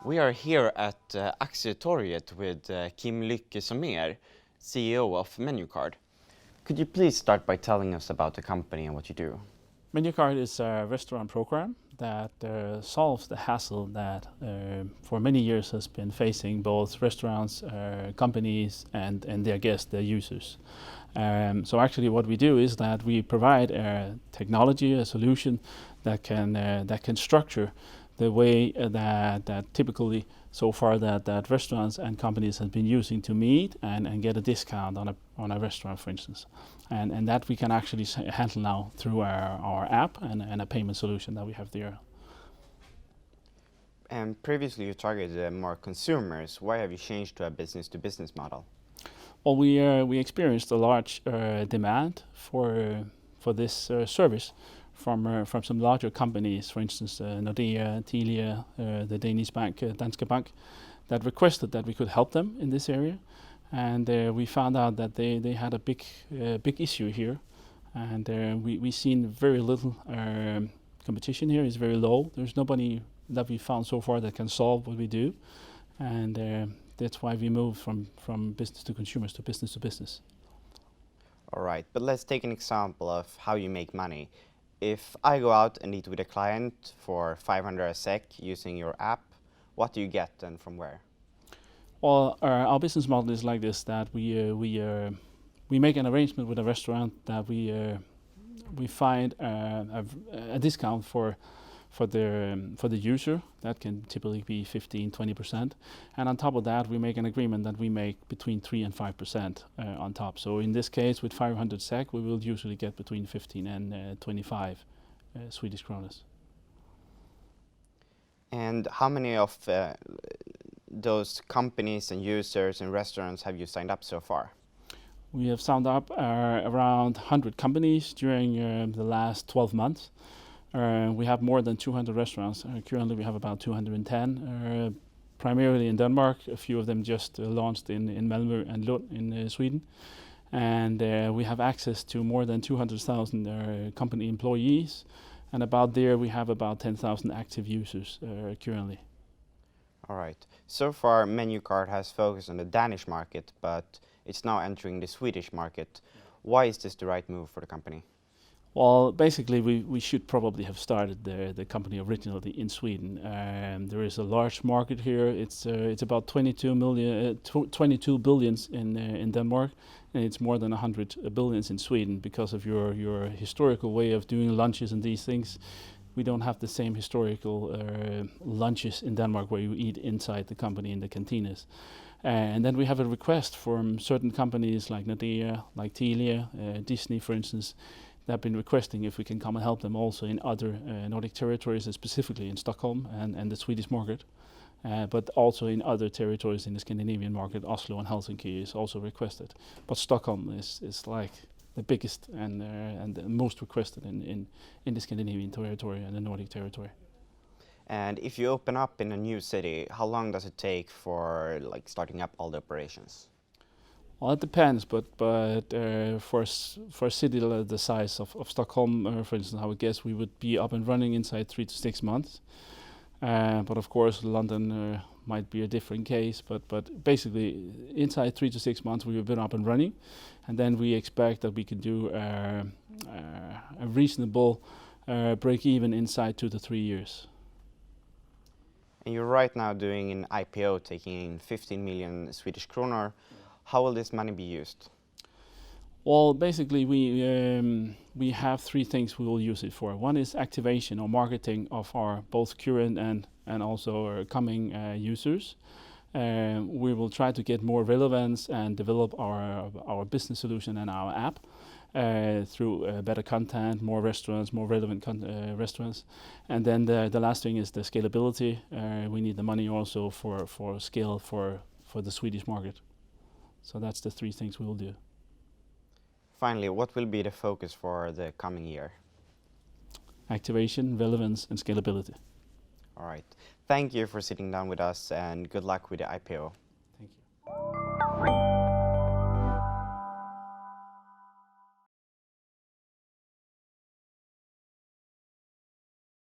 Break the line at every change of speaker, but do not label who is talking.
We are here at Aktietorget with Kim Lykke Sommer, CEO of Menucard. Could you please start by telling us about the company and what you do?
Menucard is a restaurant program that solves the hassle that for many years has been facing both restaurants, companies and their guests, their users. So actually what we do is that we provide a technology, a solution that can structure the way that typically so far that restaurants and companies have been using to meet and get a discount on a restaurant, for instance. And that we can actually handle now through our app and a payment solution that we have there.
And previously you targeted more consumers. Why have you changed to a business-to-business model?
Well, we experienced a large demand for this service from some larger companies, for instance, Nordea, Telia, the Danish bank, Danske Bank, that requested that we could help them in this area. And we found out that they had a big issue here. And we seen very little competition here. It's very low. There's nobody that we found so far that can solve what we do. And that's why we moved from business to consumers to business.
All right, but let's take an example of how you make money. If I go out and eat with a client for 500 SEK using your app, what do you get and from where?
Well, our business model is like this: that we make an arrangement with a restaurant that we find a discount for the user that can typically be 15-20%, and on top of that we make an agreement that we make between 3 and 5% on top. So in this case, with 500 SEK, we will usually get between 15 and 25 Swedish kronas.
And how many of those companies and users and restaurants have you signed up so far?
We have signed up around 100 companies during the last 12 months. We have more than 200 restaurants. Currently we have about 210, primarily in Denmark. A few of them just launched in Malmö and Lund in Sweden. And we have access to more than 200,000 company employees. And about there we have about 10,000 active users currently.
All right. So far Menucard has focused on the Danish market, but it's now entering the Swedish market. Why is this the right move for the company?
Well, basically, we should probably have started the company originally in Sweden. There is a large market here. It's about 22 billions in Denmark, and it's more than 100 billions in Sweden. Because of your historical way of doing lunches and these things, we don't have the same historical lunches in Denmark where you eat inside the company in the cantinas. And then we have a request from certain companies like Nordea, like Telia, Disney, for instance. They've been requesting if we can come and help them also in other Nordic territories, and specifically in Stockholm and the Swedish market, but also in other territories in the Scandinavian market. Oslo and Helsinki is also requested, but Stockholm is like the biggest and the most requested in the Scandinavian territory and the Nordic territory.
And if you open up in a new city, how long does it take for starting up all the operations?
Well, it depends, but for a city the size of Stockholm, for instance, I would guess we would be up and running inside 3 to 6 months. But of course, London might be a different case. But basically, inside 3 to 6 months, we have been up and running, and then we expect that we can do a reasonable break even inside 2 to 3 years.
And you're right now doing an IPO, taking in 15 million Swedish kronor. How will this money be used?
Well, basically, we have 3 things we will use it for. One is activation or marketing of our both current and also our coming users. We will try to get more relevance and develop our business solution and our app through better content, more restaurants, more relevant restaurants. And then the last thing is the scalability. We need the money also for scale for the Swedish market. So that's the 3 things we will do.
Finally, what will be the focus for the coming year?
Activation, relevance, and scalability.
All right. Thank you for sitting down with us, and good luck with the IPO.